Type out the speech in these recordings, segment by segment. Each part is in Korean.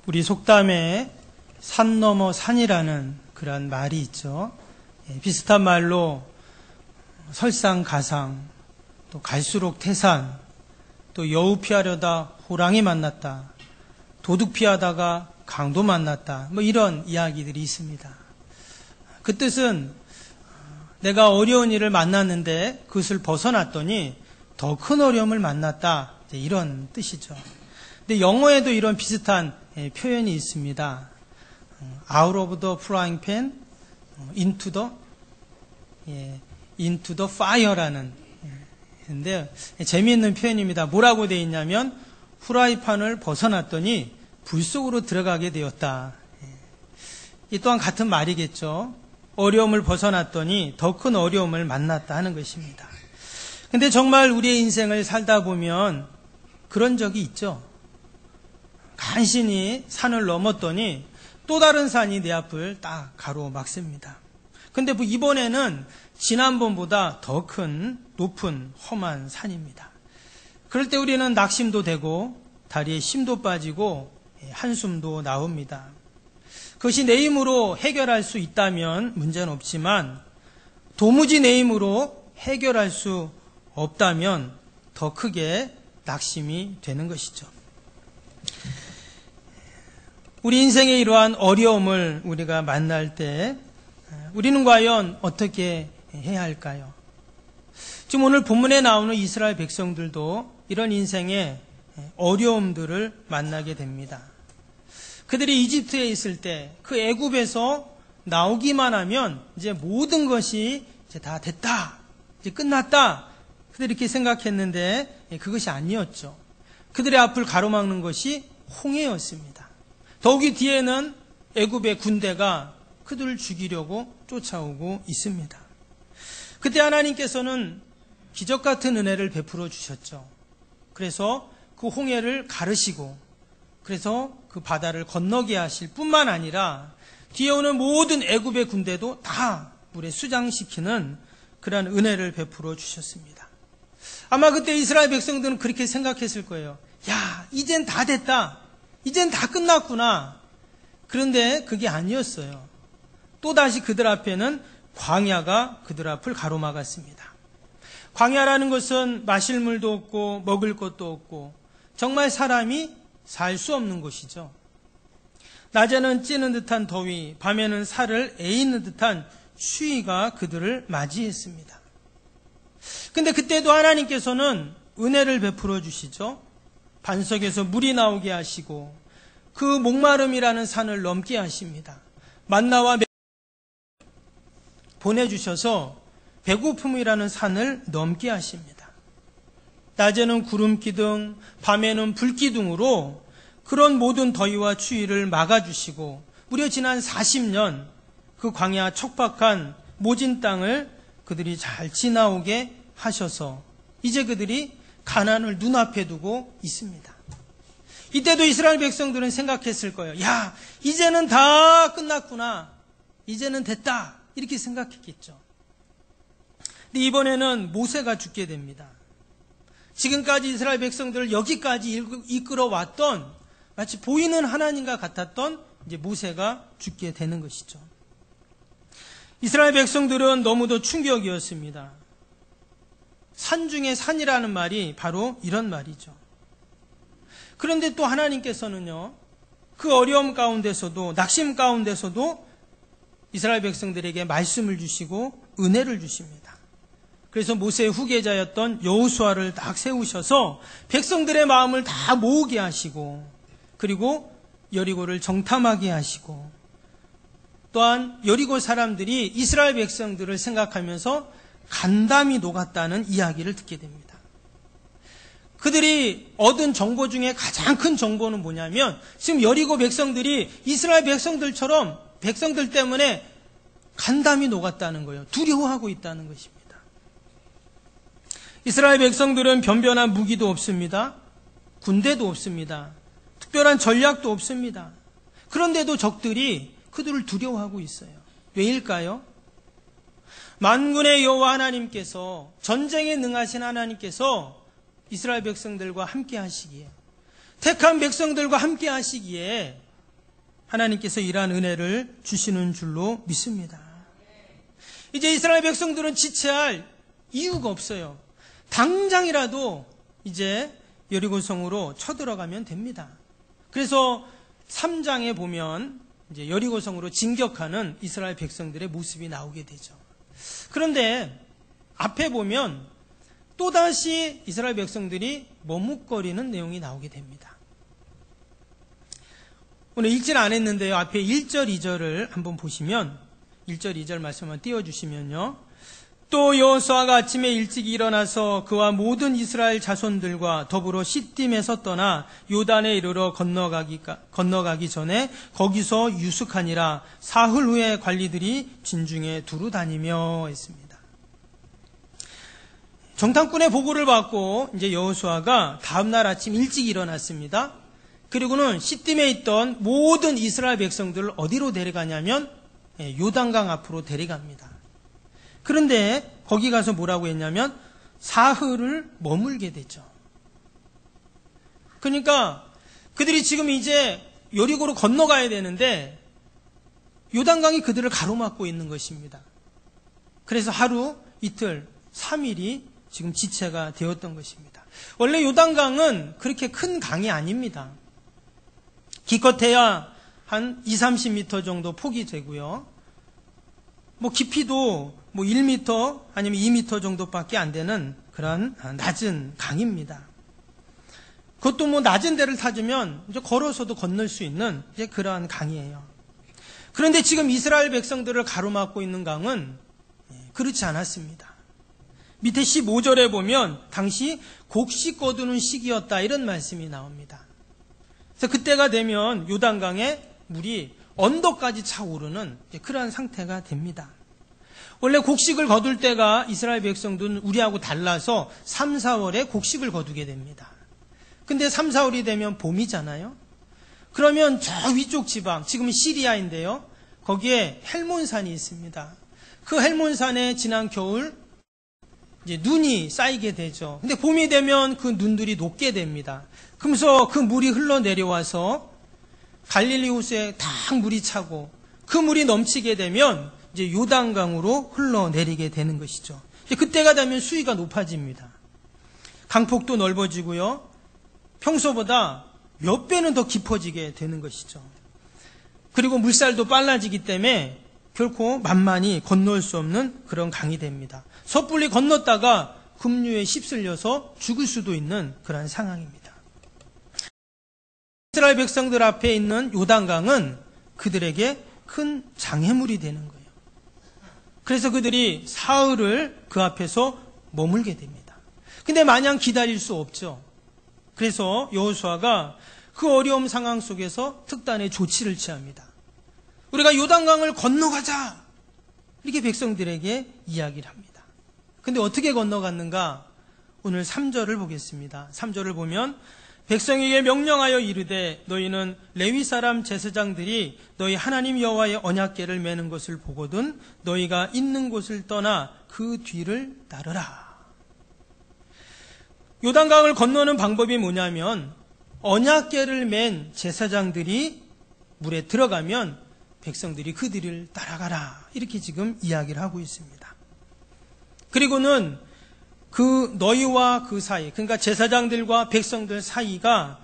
우리 속담에 산 넘어 산이라는 그런 말이 있죠. 비슷한 말로 설상가상, 또 갈수록 태산, 또 여우 피하려다 호랑이 만났다, 도둑 피하다가 강도 만났다, 이런 이야기들이 있습니다. 그 뜻은 내가 어려운 일을 만났는데 그것을 벗어났더니 더 큰 어려움을 만났다, 이런 뜻이죠. 근데 영어에도 이런 비슷한 표현이 있습니다. Out of the frying pan into the fire라는. 근데 재미있는 표현입니다. 뭐라고 되어 있냐면 후라이팬을 벗어났더니 불 속으로 들어가게 되었다. 이 또한 같은 말이겠죠. 어려움을 벗어났더니 더 큰 어려움을 만났다 하는 것입니다. 근데 정말 우리의 인생을 살다 보면 그런 적이 있죠. 간신히 산을 넘었더니 또 다른 산이 내 앞을 딱 가로막습니다. 근데 이번에는 지난번보다 더 큰 높은 험한 산입니다. 그럴 때 우리는 낙심도 되고 다리에 힘도 빠지고 한숨도 나옵니다. 그것이 내 힘으로 해결할 수 있다면 문제는 없지만 도무지 내 힘으로 해결할 수 없다면 더 크게 낙심이 되는 것이죠. 우리 인생의 이러한 어려움을 우리가 만날 때 우리는 과연 어떻게 해야 할까요? 지금 오늘 본문에 나오는 이스라엘 백성들도 이런 인생의 어려움들을 만나게 됩니다. 그들이 이집트에 있을 때 그 애굽에서 나오기만 하면 이제 모든 것이 이제 다 됐다, 이제 끝났다, 그들이 이렇게 생각했는데 그것이 아니었죠. 그들의 앞을 가로막는 것이 홍해였습니다. 더욱이 뒤에는 애굽의 군대가 그들을 죽이려고 쫓아오고 있습니다. 그때 하나님께서는 기적 같은 은혜를 베풀어 주셨죠. 그래서 그 홍해를 가르시고 그래서 그 바다를 건너게 하실 뿐만 아니라 뒤에 오는 모든 애굽의 군대도 다 물에 수장시키는 그러한 은혜를 베풀어 주셨습니다. 아마 그때 이스라엘 백성들은 그렇게 생각했을 거예요. 야, 이젠 다 됐다. 이젠 다 끝났구나. 그런데 그게 아니었어요. 또다시 그들 앞에는 광야가 그들 앞을 가로막았습니다. 광야라는 것은 마실 물도 없고 먹을 것도 없고 정말 사람이 살 수 없는 곳이죠. 낮에는 찌는 듯한 더위, 밤에는 살을 에이는 듯한 추위가 그들을 맞이했습니다. 근데 그때도 하나님께서는 은혜를 베풀어 주시죠. 반석에서 물이 나오게 하시고 그 목마름이라는 산을 넘게 하십니다. 만나와 보내주셔서 배고픔이라는 산을 넘게 하십니다. 낮에는 구름기둥, 밤에는 불기둥으로 그런 모든 더위와 추위를 막아주시고 무려 지난 40년 그 광야 척박한 모진 땅을 그들이 잘 지나오게 하셔서 이제 그들이 가나안을 눈앞에 두고 있습니다. 이때도 이스라엘 백성들은 생각했을 거예요. 야, 이제는 다 끝났구나. 이제는 됐다. 이렇게 생각했겠죠. 근데 이번에는 모세가 죽게 됩니다. 지금까지 이스라엘 백성들을 여기까지 이끌어왔던 마치 보이는 하나님과 같았던 이제 모세가 죽게 되는 것이죠. 이스라엘 백성들은 너무도 충격이었습니다. 산 중에 산이라는 말이 바로 이런 말이죠. 그런데 또 하나님께서는요, 그 어려움 가운데서도 낙심 가운데서도 이스라엘 백성들에게 말씀을 주시고 은혜를 주십니다. 그래서 모세의 후계자였던 여호수아를 딱 세우셔서 백성들의 마음을 다 모으게 하시고 그리고 여리고를 정탐하게 하시고 또한 여리고 사람들이 이스라엘 백성들을 생각하면서 간담이 녹았다는 이야기를 듣게 됩니다. 그들이 얻은 정보 중에 가장 큰 정보는 뭐냐면 지금 여리고 백성들이 이스라엘 백성들처럼 백성들 때문에 간담이 녹았다는 거예요. 두려워하고 있다는 것입니다. 이스라엘 백성들은 변변한 무기도 없습니다. 군대도 없습니다. 특별한 전략도 없습니다. 그런데도 적들이 그들을 두려워하고 있어요. 왜일까요? 만군의 여호와 하나님께서, 전쟁에 능하신 하나님께서 이스라엘 백성들과 함께 하시기에, 택한 백성들과 함께 하시기에 하나님께서 이러한 은혜를 주시는 줄로 믿습니다. 이제 이스라엘 백성들은 지체할 이유가 없어요. 당장이라도 이제 여리고성으로 쳐들어가면 됩니다. 그래서 3장에 보면 이제 여리고성으로 진격하는 이스라엘 백성들의 모습이 나오게 되죠. 그런데 앞에 보면 또다시 이스라엘 백성들이 머뭇거리는 내용이 나오게 됩니다. 오늘 읽질 않았는데요. 앞에 1절, 2절을 한번 보시면 1절, 2절 말씀을 띄워주시면요. 또 여호수아가 아침에 일찍 일어나서 그와 모든 이스라엘 자손들과 더불어 시딤에서 떠나 요단에 이르러 건너가기 전에 거기서 유숙하니라. 사흘 후에 관리들이 진중에 두루 다니며 했습니다. 정탐꾼의 보고를 받고 이제 여호수아가 다음날 아침 일찍 일어났습니다. 그리고는 시딤에 있던 모든 이스라엘 백성들을 어디로 데려가냐면 요단강 앞으로 데려갑니다. 그런데 거기 가서 뭐라고 했냐면 사흘을 머물게 되죠. 그러니까 그들이 지금 이제 여리고로 건너가야 되는데 요단강이 그들을 가로막고 있는 것입니다. 그래서 하루, 이틀, 3일이 지금 지체가 되었던 것입니다. 원래 요단강은 그렇게 큰 강이 아닙니다. 기껏해야 한 20-30m 정도 폭이 되고요. 깊이도 1m 아니면 2m 정도밖에 안 되는 그런 낮은 강입니다. 그것도 낮은 데를 타주면 이제 걸어서도 건널 수 있는 이제 그러한 강이에요. 그런데 지금 이스라엘 백성들을 가로막고 있는 강은 그렇지 않았습니다. 밑에 15절에 보면 당시 곡식 거두는 시기였다 이런 말씀이 나옵니다. 그래서 그때가 되면 요단강에 물이 언덕까지 차오르는 그러한 상태가 됩니다. 원래 곡식을 거둘 때가 이스라엘 백성들은 우리하고 달라서 3, 4월에 곡식을 거두게 됩니다. 근데 3, 4월이 되면 봄이잖아요. 그러면 저 위쪽 지방, 지금은 시리아인데요. 거기에 헬몬산이 있습니다. 그 헬몬산에 지난 겨울 이제 눈이 쌓이게 되죠. 근데 봄이 되면 그 눈들이 녹게 됩니다. 그러면서 그 물이 흘러내려와서 갈릴리 호수에 딱 물이 차고 그 물이 넘치게 되면 이제 요단강으로 흘러내리게 되는 것이죠. 이제 그때가 되면 수위가 높아집니다. 강폭도 넓어지고요. 평소보다 몇 배는 더 깊어지게 되는 것이죠. 그리고 물살도 빨라지기 때문에 결코 만만히 건널 수 없는 그런 강이 됩니다. 섣불리 건넜다가 급류에 휩쓸려서 죽을 수도 있는 그런 상황입니다. 이스라엘 백성들 앞에 있는 요단강은 그들에게 큰 장애물이 되는 거예요. 그래서 그들이 사흘을 그 앞에서 머물게 됩니다. 근데 마냥 기다릴 수 없죠. 그래서 여호수아가 그 어려움 상황 속에서 특단의 조치를 취합니다. 우리가 요단강을 건너가자! 이렇게 백성들에게 이야기를 합니다. 근데 어떻게 건너갔는가? 오늘 3절을 보겠습니다. 3절을 보면 백성에게 명령하여 이르되 너희는 레위 사람 제사장들이 너희 하나님 여호와의 언약궤를 매는 것을 보거든 너희가 있는 곳을 떠나 그 뒤를 따르라. 요단강을 건너는 방법이 뭐냐면 언약궤를 맨 제사장들이 물에 들어가면 백성들이 그 뒤를 따라가라. 이렇게 지금 이야기를 하고 있습니다. 그리고는 그 너희와 그 사이, 그러니까 제사장들과 백성들 사이가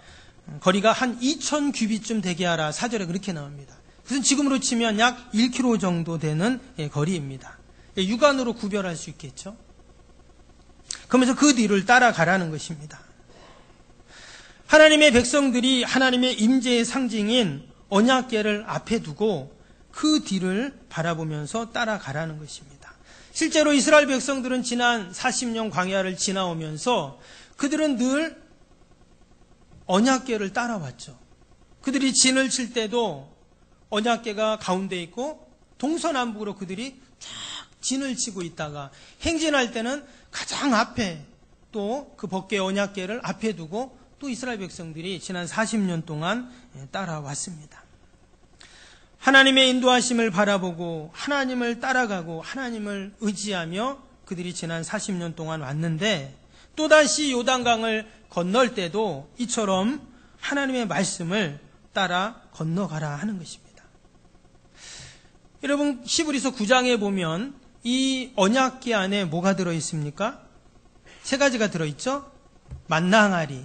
거리가 한 2,000규빗쯤 되게 하라. 4절에 그렇게 나옵니다. 그래서 지금으로 치면 약 1km 정도 되는 거리입니다. 육안으로 구별할 수 있겠죠. 그러면서 그 뒤를 따라가라는 것입니다. 하나님의 백성들이 하나님의 임재의 상징인 언약궤를 앞에 두고 그 뒤를 바라보면서 따라가라는 것입니다. 실제로 이스라엘 백성들은 지난 40년 광야를 지나오면서 그들은 늘 언약궤를 따라왔죠. 그들이 진을 칠 때도 언약궤가 가운데 있고 동서남북으로 그들이 쫙 진을 치고 있다가 행진할 때는 가장 앞에 또 그 법궤 언약궤를 앞에 두고 또 이스라엘 백성들이 지난 40년 동안 따라왔습니다. 하나님의 인도하심을 바라보고 하나님을 따라가고 하나님을 의지하며 그들이 지난 40년 동안 왔는데 또다시 요단강을 건널 때도 이처럼 하나님의 말씀을 따라 건너가라 하는 것입니다. 여러분, 히브리서 9장에 보면 이 언약궤 안에 뭐가 들어있습니까? 세 가지가 들어있죠. 만나 항아리,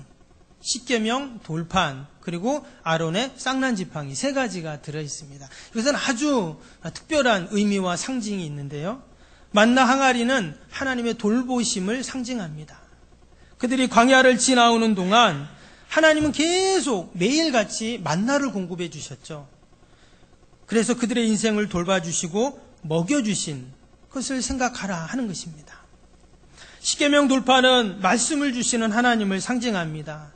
십계명 돌판, 그리고 아론의 쌍난지팡이, 세 가지가 들어있습니다. 이것은 아주 특별한 의미와 상징이 있는데요. 만나 항아리는 하나님의 돌보심을 상징합니다. 그들이 광야를 지나오는 동안 하나님은 계속 매일같이 만나를 공급해 주셨죠. 그래서 그들의 인생을 돌봐주시고 먹여주신 것을 생각하라 하는 것입니다. 십계명 돌파는 말씀을 주시는 하나님을 상징합니다.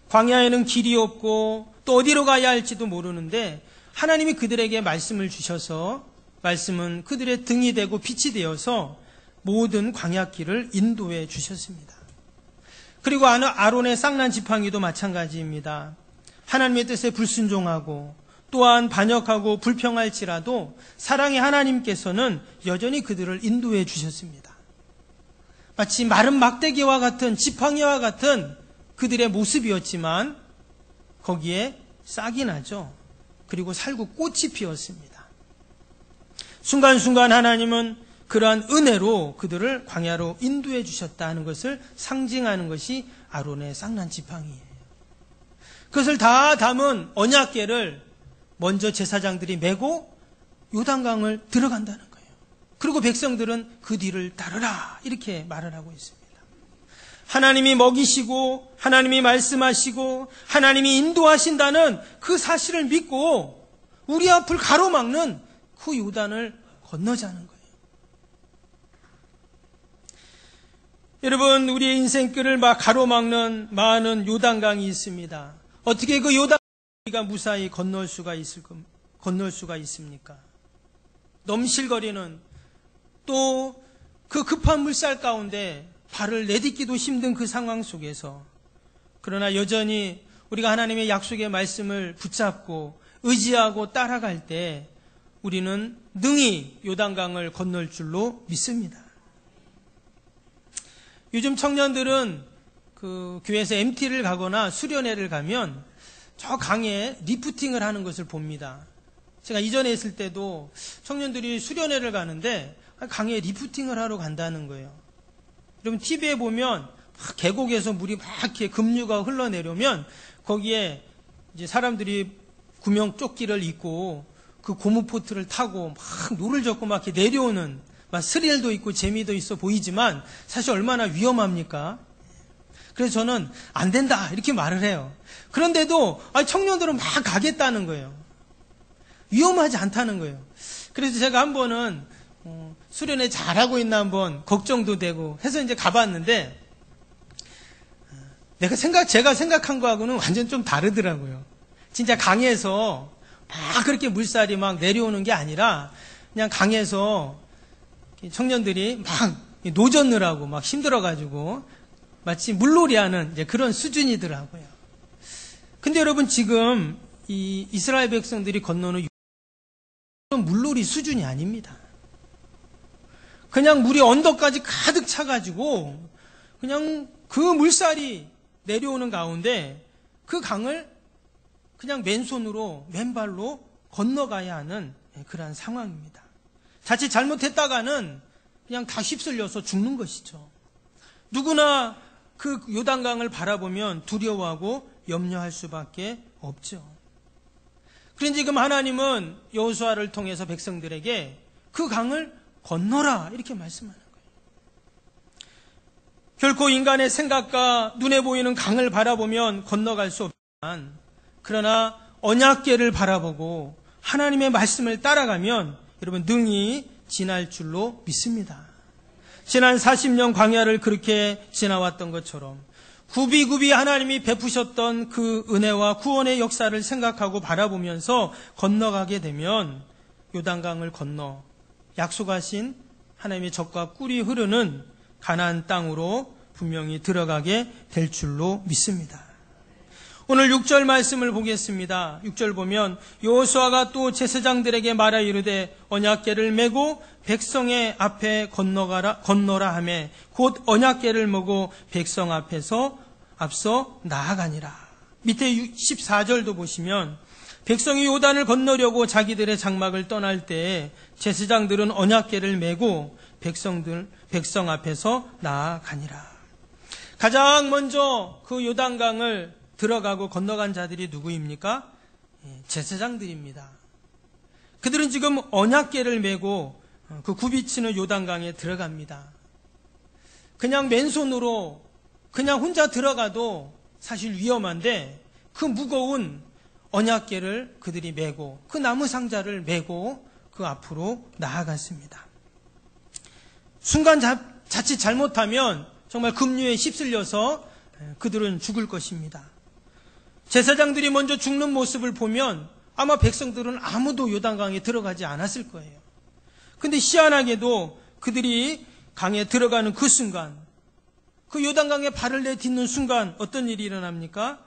광야에는 길이 없고 또 어디로 가야 할지도 모르는데 하나님이 그들에게 말씀을 주셔서 말씀은 그들의 등이 되고 빛이 되어서 모든 광야길을 인도해 주셨습니다. 그리고 아론의 쌍난지팡이도 마찬가지입니다. 하나님의 뜻에 불순종하고 또한 반역하고 불평할지라도 사랑의 하나님께서는 여전히 그들을 인도해 주셨습니다. 마치 마른 막대기와 같은 지팡이와 같은 그들의 모습이었지만 거기에 싹이 나죠. 그리고 살구 꽃이 피었습니다. 순간순간 하나님은 그러한 은혜로 그들을 광야로 인도해 주셨다 하는 것을 상징하는 것이 아론의 쌍난지팡이예요. 그것을 다 담은 언약궤를 먼저 제사장들이 메고 요단강을 들어간다는 거예요. 그리고 백성들은 그 뒤를 따르라 이렇게 말을 하고 있습니다. 하나님이 먹이시고 하나님이 말씀하시고 하나님이 인도하신다는 그 사실을 믿고 우리 앞을 가로막는 그 요단을 건너자는 거예요. 여러분, 우리의 인생길을 막 가로막는 많은 요단강이 있습니다. 어떻게 그 요단강이 무사히 건널 수가 있습니까? 넘실거리는 또 그 급한 물살 가운데 발을 내딛기도 힘든 그 상황 속에서 그러나 여전히 우리가 하나님의 약속의 말씀을 붙잡고 의지하고 따라갈 때 우리는 능히 요단강을 건널 줄로 믿습니다. 요즘 청년들은 그 교회에서 MT를 가거나 수련회를 가면 저 강에 리프팅을 하는 것을 봅니다. 제가 이전에 있을 때도 청년들이 수련회를 가는데 강에 리프팅을 하러 간다는 거예요. 여러분, TV에 보면 막 계곡에서 물이 막 이렇게 급류가 흘러내려면 거기에 이제 사람들이 구명조끼를 입고 그 고무포트를 타고 막 노를 젓고 막 이렇게 내려오는 막 스릴도 있고 재미도 있어 보이지만 사실 얼마나 위험합니까? 그래서 저는 안 된다 이렇게 말을 해요. 그런데도 청년들은 막 가겠다는 거예요. 위험하지 않다는 거예요. 그래서 제가 한 번은 수련회 잘하고 있나 한번 걱정도 되고 해서 이제 가봤는데 제가 생각한 거하고는 완전 좀 다르더라고요. 진짜 강에서 막 그렇게 물살이 막 내려오는 게 아니라 그냥 강에서 청년들이 막 노젓느라고 막 힘들어가지고 마치 물놀이 하는 이제 그런 수준이더라고요. 근데 여러분, 지금 이 이스라엘 백성들이 건너는 물놀이 수준이 아닙니다. 그냥 물이 언덕까지 가득 차가지고 그냥 그 물살이 내려오는 가운데 그 강을 그냥 맨발로 건너가야 하는 그러한 상황입니다. 자칫 잘못했다가는 그냥 다 휩쓸려서 죽는 것이죠. 누구나 그 요단강을 바라보면 두려워하고 염려할 수밖에 없죠. 그런데 지금 하나님은 여호수아를 통해서 백성들에게 그 강을 건너라 이렇게 말씀하는 거예요. 결코 인간의 생각과 눈에 보이는 강을 바라보면 건너갈 수 없지만 그러나 언약궤를 바라보고 하나님의 말씀을 따라가면 여러분 능히 지날 줄로 믿습니다. 지난 40년 광야를 그렇게 지나왔던 것처럼 굽이굽이 하나님이 베푸셨던 그 은혜와 구원의 역사를 생각하고 바라보면서 건너가게 되면 요단강을 건너 약속하신 하나님의 젖과 꿀이 흐르는 가나안 땅으로 분명히 들어가게 될 줄로 믿습니다. 오늘 6절 말씀을 보겠습니다. 6절 보면 여호수아가 또 제사장들에게 말하 이르되 언약궤를 메고 백성의 앞에 건너라 하매 곧 언약궤를 메고 백성 앞에서 앞서 나아가니라. 밑에 14절도 보시면 백성이 요단을 건너려고 자기들의 장막을 떠날 때 제사장들은 언약궤를 메고 백성 앞에서 나아가니라. 가장 먼저 그 요단강을 들어가고 건너간 자들이 누구입니까? 제사장들입니다. 그들은 지금 언약궤를 메고 그 굽이치는 요단강에 들어갑니다. 그냥 맨손으로 그냥 혼자 들어가도 사실 위험한데 그 무거운 언약궤를 그들이 메고 그 나무 상자를 메고 그 앞으로 나아갔습니다. 순간 자칫 잘못하면 정말 급류에 휩쓸려서 그들은 죽을 것입니다. 제사장들이 먼저 죽는 모습을 보면 아마 백성들은 아무도 요단강에 들어가지 않았을 거예요. 근데 희한하게도 그들이 강에 들어가는 그 순간, 그 요단강에 발을 내딛는 순간 어떤 일이 일어납니까?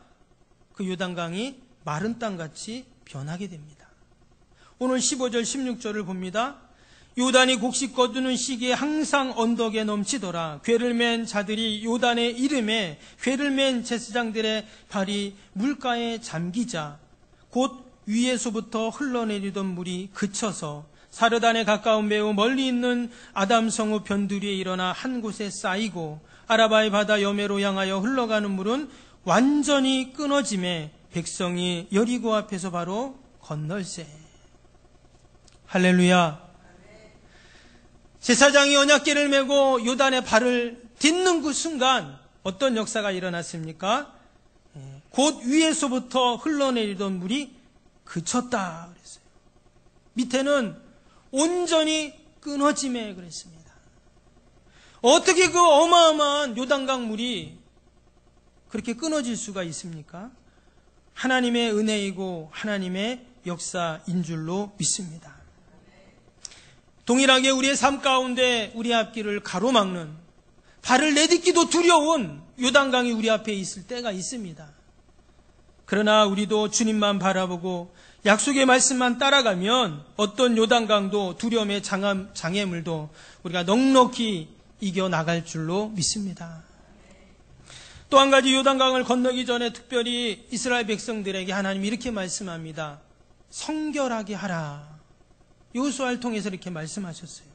그 요단강이 마른 땅같이 변하게 됩니다. 오늘 15절 16절을 봅니다. 요단이 곡식 거두는 시기에 항상 언덕에 넘치더라. 궤를 맨 자들이 요단의 이름에 궤를 맨 제사장들의 발이 물가에 잠기자 곧 위에서부터 흘러내리던 물이 그쳐서 사르단에 가까운 매우 멀리 있는 아담성읍 변두리에 일어나 한 곳에 쌓이고 아라바의 바다 여매로 향하여 흘러가는 물은 완전히 끊어짐에 백성이 여리고 앞에서 바로 건널세. 할렐루야. 제사장이 언약궤를 메고 요단의 발을 딛는 그 순간 어떤 역사가 일어났습니까? 곧 위에서부터 흘러내리던 물이 그쳤다 그랬어요. 밑에는 온전히 끊어짐에 그랬습니다. 어떻게 그 어마어마한 요단강 물이 그렇게 끊어질 수가 있습니까? 하나님의 은혜이고 하나님의 역사인 줄로 믿습니다. 동일하게 우리의 삶 가운데 우리 앞길을 가로막는 발을 내딛기도 두려운 요단강이 우리 앞에 있을 때가 있습니다. 그러나 우리도 주님만 바라보고 약속의 말씀만 따라가면 어떤 요단강도 두려움의 장애물도 우리가 넉넉히 이겨나갈 줄로 믿습니다. 또 한 가지 요단강을 건너기 전에 특별히 이스라엘 백성들에게 하나님이 이렇게 말씀합니다. 성결하게 하라. 여호수아를 통해서 이렇게 말씀하셨어요.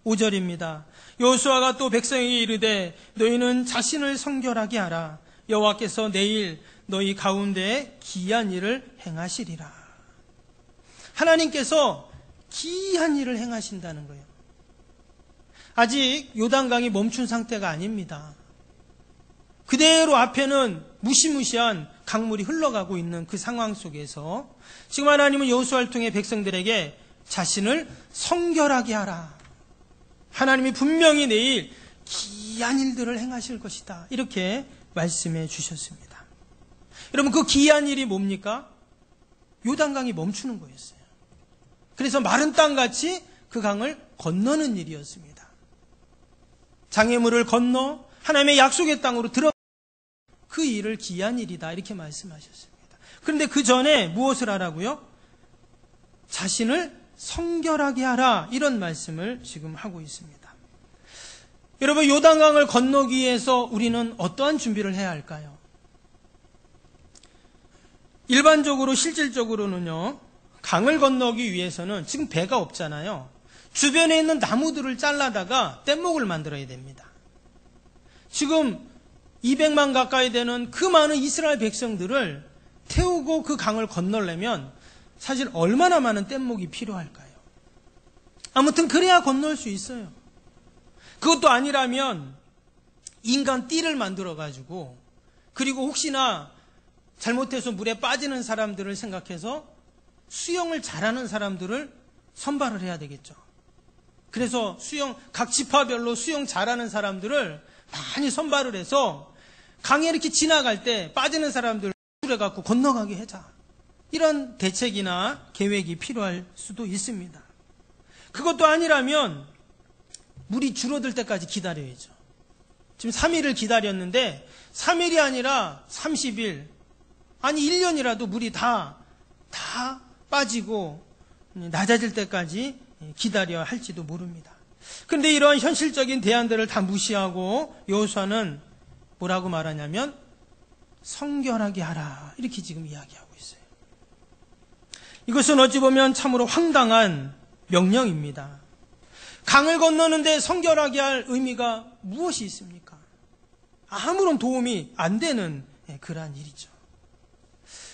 5절입니다. 여호수아가 또 백성에게 이르되 너희는 자신을 성결하게 하라. 여호와께서 내일 너희 가운데 기이한 일을 행하시리라. 하나님께서 기이한 일을 행하신다는 거예요. 아직 요단강이 멈춘 상태가 아닙니다. 그대로 앞에는 무시무시한 강물이 흘러가고 있는 그 상황 속에서 지금 하나님은 여호수아를 통해 백성들에게 자신을 성결하게 하라. 하나님이 분명히 내일 기이한 일들을 행하실 것이다. 이렇게 말씀해 주셨습니다. 여러분 그 기이한 일이 뭡니까? 요단강이 멈추는 거였어요. 그래서 마른 땅같이 그 강을 건너는 일이었습니다. 장애물을 건너 하나님의 약속의 땅으로 들어가 그 일을 기이한 일이다. 이렇게 말씀하셨습니다. 그런데 그 전에 무엇을 하라고요? 자신을 성결하게 하라. 이런 말씀을 지금 하고 있습니다. 여러분 요단강을 건너기 위해서 우리는 어떠한 준비를 해야 할까요? 일반적으로 실질적으로는요. 강을 건너기 위해서는 지금 배가 없잖아요. 주변에 있는 나무들을 잘라다가 뗏목을 만들어야 됩니다. 지금 200만 가까이 되는 그 많은 이스라엘 백성들을 태우고 그 강을 건너려면 사실 얼마나 많은 뗏목이 필요할까요? 아무튼 그래야 건널 수 있어요. 그것도 아니라면 인간 띠를 만들어가지고 그리고 혹시나 잘못해서 물에 빠지는 사람들을 생각해서 수영을 잘하는 사람들을 선발을 해야 되겠죠. 그래서 각 지파별로 수영 잘하는 사람들을 많이 선발을 해서 강에 이렇게 지나갈 때 빠지는 사람들을 해갖고 건너가게 하자. 이런 대책이나 계획이 필요할 수도 있습니다. 그것도 아니라면 물이 줄어들 때까지 기다려야죠. 지금 3일을 기다렸는데 3일이 아니라 30일 아니 1년이라도 물이 다 빠지고 낮아질 때까지 기다려야 할지도 모릅니다. 그런데 이러한 현실적인 대안들을 다 무시하고 여호수아는 뭐라고 말하냐면 성결하게 하라 이렇게 지금 이야기하고 있어요. 이것은 어찌 보면 참으로 황당한 명령입니다. 강을 건너는데 성결하게 할 의미가 무엇이 있습니까? 아무런 도움이 안 되는 그러한 일이죠.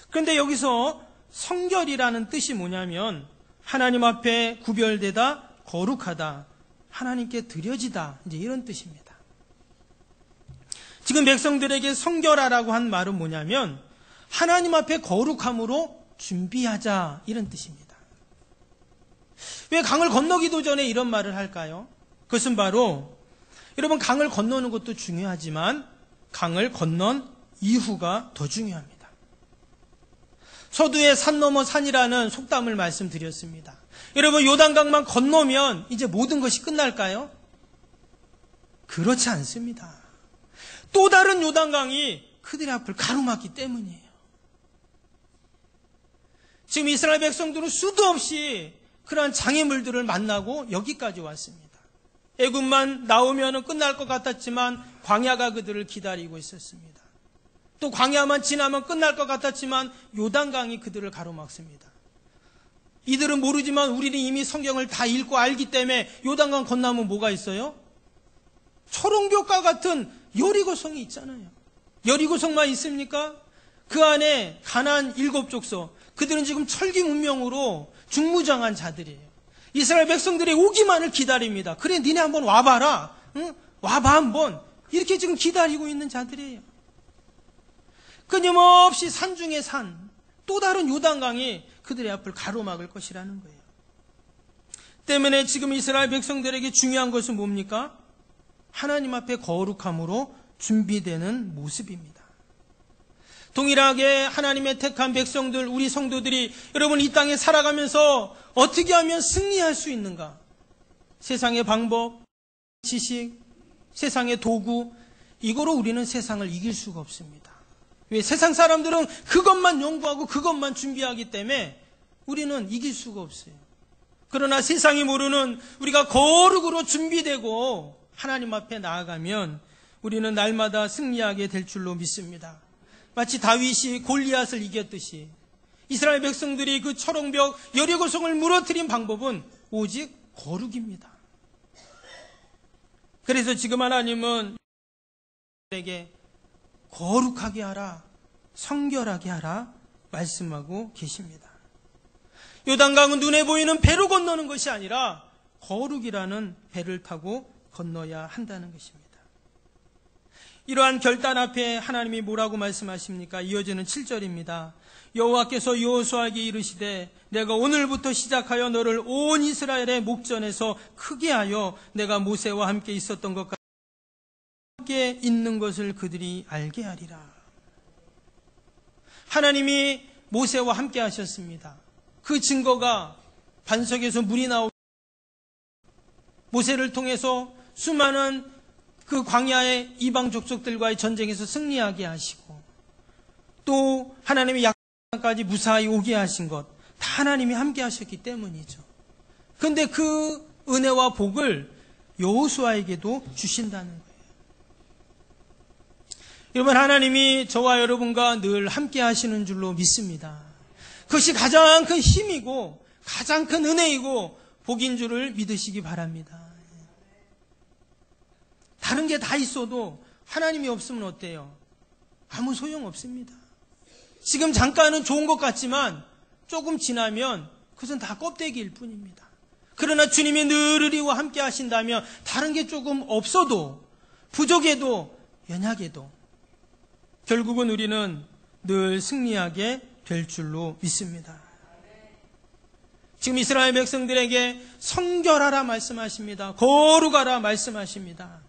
그런데 여기서 성결이라는 뜻이 뭐냐면 하나님 앞에 구별되다, 거룩하다, 하나님께 드려지다, 이제 이런 뜻입니다. 지금 백성들에게 성결하라고 한 말은 뭐냐면 하나님 앞에 거룩함으로 준비하자, 이런 뜻입니다. 왜 강을 건너기도 전에 이런 말을 할까요? 그것은 바로 여러분, 강을 건너는 것도 중요하지만 강을 건넌 이후가 더 중요합니다. 서두에 산 넘어 산이라는 속담을 말씀드렸습니다. 여러분, 요단강만 건너면 이제 모든 것이 끝날까요? 그렇지 않습니다. 또 다른 요단강이 그들의 앞을 가로막기 때문이에요. 지금 이스라엘 백성들은 수도 없이 그러한 장애물들을 만나고 여기까지 왔습니다. 애굽만 나오면 끝날 것 같았지만 광야가 그들을 기다리고 있었습니다. 또 광야만 지나면 끝날 것 같았지만 요단강이 그들을 가로막습니다. 이들은 모르지만 우리는 이미 성경을 다 읽고 알기 때문에 요단강 건너면 뭐가 있어요? 초롱교과 같은 여리고성이 있잖아요. 여리고성만 있습니까? 그 안에 가나안 7족속, 그들은 지금 철기 문명으로 중무장한 자들이에요. 이스라엘 백성들이 오기만을 기다립니다. 그래, 니네 한번 와봐라. 응? 와봐 한번. 이렇게 지금 기다리고 있는 자들이에요. 끊임없이 산 중에 산, 또 다른 요단강이 그들의 앞을 가로막을 것이라는 거예요. 때문에 지금 이스라엘 백성들에게 중요한 것은 뭡니까? 하나님 앞에 거룩함으로 준비되는 모습입니다. 동일하게 하나님의 택한 백성들, 우리 성도들이 여러분 이 땅에 살아가면서 어떻게 하면 승리할 수 있는가? 세상의 방법, 지식, 세상의 도구, 이거로 우리는 세상을 이길 수가 없습니다. 왜? 세상 사람들은 그것만 연구하고 그것만 준비하기 때문에 우리는 이길 수가 없어요. 그러나 세상이 모르는 우리가 거룩으로 준비되고 하나님 앞에 나아가면 우리는 날마다 승리하게 될 줄로 믿습니다. 마치 다윗이 골리앗을 이겼듯이 이스라엘 백성들이 그 초롱벽 여리고성을 무너뜨린 방법은 오직 거룩입니다. 그래서 지금 하나님은 우리에게 거룩하게 하라, 성결하게 하라 말씀하고 계십니다. 요단강은 눈에 보이는 배로 건너는 것이 아니라 거룩이라는 배를 타고 건너야 한다는 것입니다. 이러한 결단 앞에 하나님이 뭐라고 말씀하십니까? 이어지는 7절입니다. 여호와께서 여호수아에게 이르시되 내가 오늘부터 시작하여 너를 온 이스라엘의 목전에서 크게 하여 내가 모세와 함께 있었던 것과 함께 있는 것을 그들이 알게 하리라. 하나님이 모세와 함께 하셨습니다. 그 증거가 반석에서 물이 나오고 모세를 통해서 수많은 그 광야의 이방 족속들과의 전쟁에서 승리하게 하시고 또 하나님이 약까지 무사히 오게 하신 것 다 하나님이 함께 하셨기 때문이죠. 그런데 그 은혜와 복을 여호수아에게도 주신다는 거예요. 여러분, 하나님이 저와 여러분과 늘 함께 하시는 줄로 믿습니다. 그것이 가장 큰 힘이고 가장 큰 은혜이고 복인 줄을 믿으시기 바랍니다. 다른 게 다 있어도 하나님이 없으면 어때요? 아무 소용 없습니다. 지금 잠깐은 좋은 것 같지만 조금 지나면 그것은 다 껍데기일 뿐입니다. 그러나 주님이 늘 우리와 함께 하신다면 다른 게 조금 없어도 부족해도 연약해도 결국은 우리는 늘 승리하게 될 줄로 믿습니다. 지금 이스라엘 백성들에게 성결하라 말씀하십니다. 거룩하라 말씀하십니다.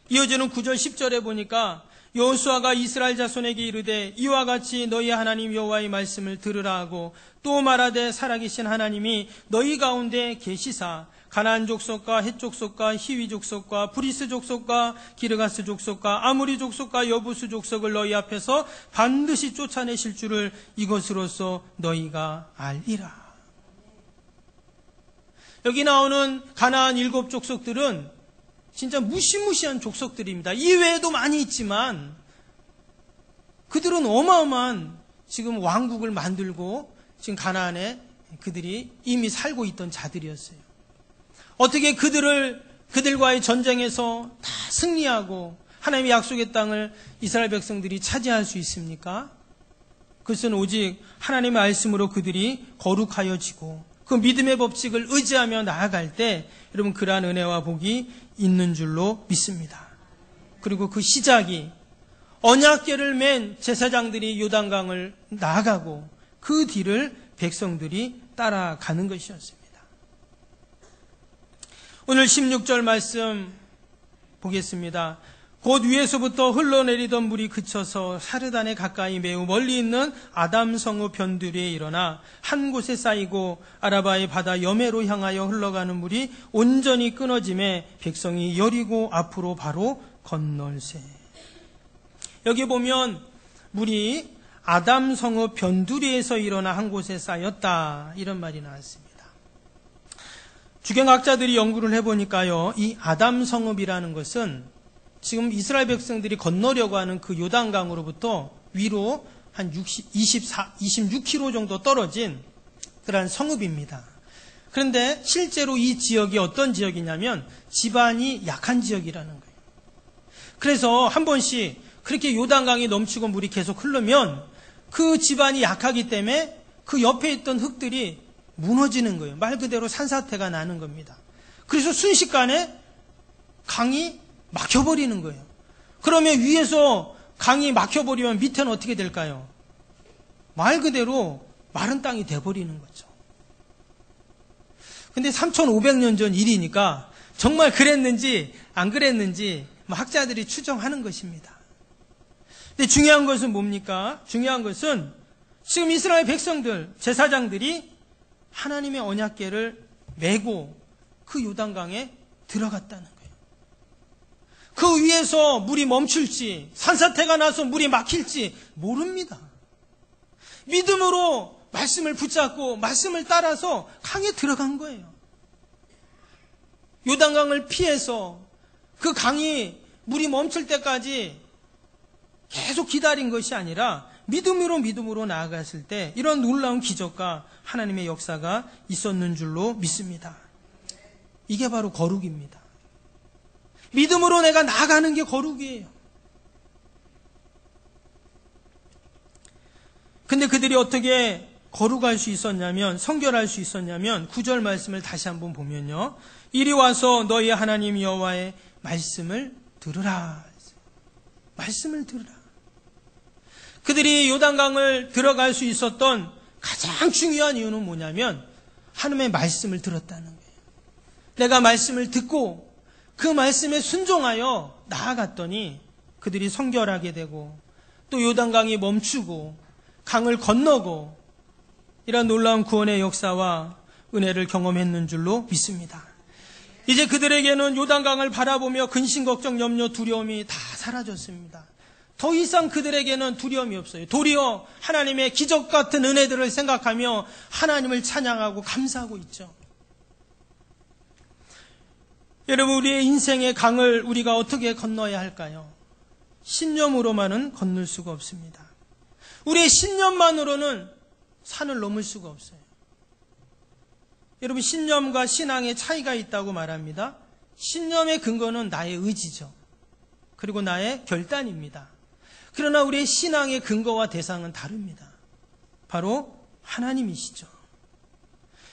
이어지는 9절 10절에 보니까 여호수아가 이스라엘 자손에게 이르되 이와 같이 너희 하나님 여호와의 말씀을 들으라 하고 또 말하되 살아계신 하나님이 너희 가운데 계시사 가나안 족속과 헷 족속과 히위 족속과 브리스 족속과 기르가스 족속과 아무리 족속과 여부수 족속을 너희 앞에서 반드시 쫓아내실 줄을 이것으로써 너희가 알리라. 여기 나오는 가나안 7족속들은 진짜 무시무시한 족속들입니다. 이외에도 많이 있지만 그들은 어마어마한 지금 왕국을 만들고 지금 가나안에 그들이 이미 살고 있던 자들이었어요. 어떻게 그들과의 전쟁에서 다 승리하고 하나님의 약속의 땅을 이스라엘 백성들이 차지할 수 있습니까? 그것은 오직 하나님의 말씀으로 그들이 거룩하여지고 그 믿음의 법칙을 의지하며 나아갈 때 여러분 그러한 은혜와 복이 있는 줄로 믿습니다. 그리고 그 시작이 언약궤를 맨 제사장들이 요단강을 나아가고 그 뒤를 백성들이 따라가는 것이었습니다. 오늘 16절 말씀 보겠습니다. 곧 위에서부터 흘러내리던 물이 그쳐서 사르단에 가까이 매우 멀리 있는 아담 성읍 변두리에 일어나 한 곳에 쌓이고 아라바의 바다 여매로 향하여 흘러가는 물이 온전히 끊어짐에 백성이 여리고 앞으로 바로 건널세. 여기 보면 물이 아담 성읍 변두리에서 일어나 한 곳에 쌓였다 이런 말이 나왔습니다. 주경학자들이 연구를 해보니까요, 이 아담 성읍이라는 것은 지금 이스라엘 백성들이 건너려고 하는 그 요단강으로부터 위로 한 26km 정도 떨어진 그러한 성읍입니다. 그런데 실제로 이 지역이 어떤 지역이냐면 지반이 약한 지역이라는 거예요. 그래서 한 번씩 그렇게 요단강이 넘치고 물이 계속 흐르면 그 지반이 약하기 때문에 그 옆에 있던 흙들이 무너지는 거예요. 말 그대로 산사태가 나는 겁니다. 그래서 순식간에 강이 막혀버리는 거예요. 그러면 위에서 강이 막혀버리면 밑에는 어떻게 될까요? 말 그대로 마른 땅이 돼버리는 거죠. 근데 3,500년 전 일이니까 정말 그랬는지 안 그랬는지 학자들이 추정하는 것입니다. 근데 중요한 것은 뭡니까? 중요한 것은 지금 이스라엘 백성들, 제사장들이 하나님의 언약궤를 메고 그 요단강에 들어갔다는 거예요. 그 위에서 물이 멈출지, 산사태가 나서 물이 막힐지 모릅니다. 믿음으로 말씀을 붙잡고 말씀을 따라서 강에 들어간 거예요. 요단강을 피해서 그 강이 물이 멈출 때까지 계속 기다린 것이 아니라 믿음으로 나아갔을 때 이런 놀라운 기적과 하나님의 역사가 있었는 줄로 믿습니다. 이게 바로 거룩입니다. 믿음으로 내가 나아가는 게 거룩이에요. 근데 그들이 어떻게 거룩할 수 있었냐면, 성결할 수 있었냐면 9절 말씀을 다시 한번 보면요, 이리 와서 너희 하나님 여호와의 말씀을 들으라. 말씀을 들으라. 그들이 요단강을 들어갈 수 있었던 가장 중요한 이유는 뭐냐면 하나님의 말씀을 들었다는 거예요. 내가 말씀을 듣고 그 말씀에 순종하여 나아갔더니 그들이 성결하게 되고 또 요단강이 멈추고 강을 건너고 이런 놀라운 구원의 역사와 은혜를 경험했는 줄로 믿습니다. 이제 그들에게는 요단강을 바라보며 근심, 걱정, 염려, 두려움이 다 사라졌습니다. 더 이상 그들에게는 두려움이 없어요. 도리어 하나님의 기적 같은 은혜들을 생각하며 하나님을 찬양하고 감사하고 있죠. 여러분, 우리의 인생의 강을 우리가 어떻게 건너야 할까요? 신념으로만은 건널 수가 없습니다. 우리의 신념만으로는 산을 넘을 수가 없어요. 여러분, 신념과 신앙의 차이가 있다고 말합니다. 신념의 근거는 나의 의지죠. 그리고 나의 결단입니다. 그러나 우리의 신앙의 근거와 대상은 다릅니다. 바로 하나님이시죠.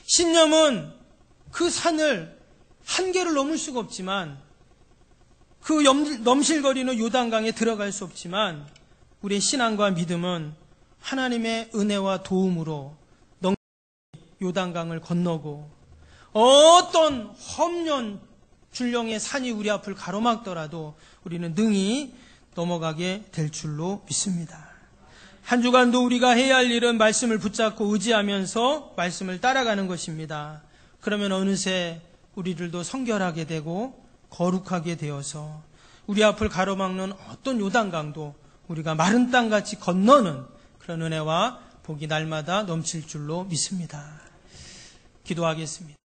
신념은 그 산을 한계를 넘을 수가 없지만, 그 넘실거리는 요단강에 들어갈 수 없지만, 우리의 신앙과 믿음은 하나님의 은혜와 도움으로 요단강을 건너고 어떤 험년 줄령의 산이 우리 앞을 가로막더라도 우리는 능히 넘어가게 될 줄로 믿습니다. 한 주간도 우리가 해야 할 일은 말씀을 붙잡고 의지하면서 말씀을 따라가는 것입니다. 그러면 어느새 우리들도 성결하게 되고 거룩하게 되어서 우리 앞을 가로막는 어떤 요단강도 우리가 마른 땅같이 건너는 그런 은혜와 복이 날마다 넘칠 줄로 믿습니다. 기도하겠습니다.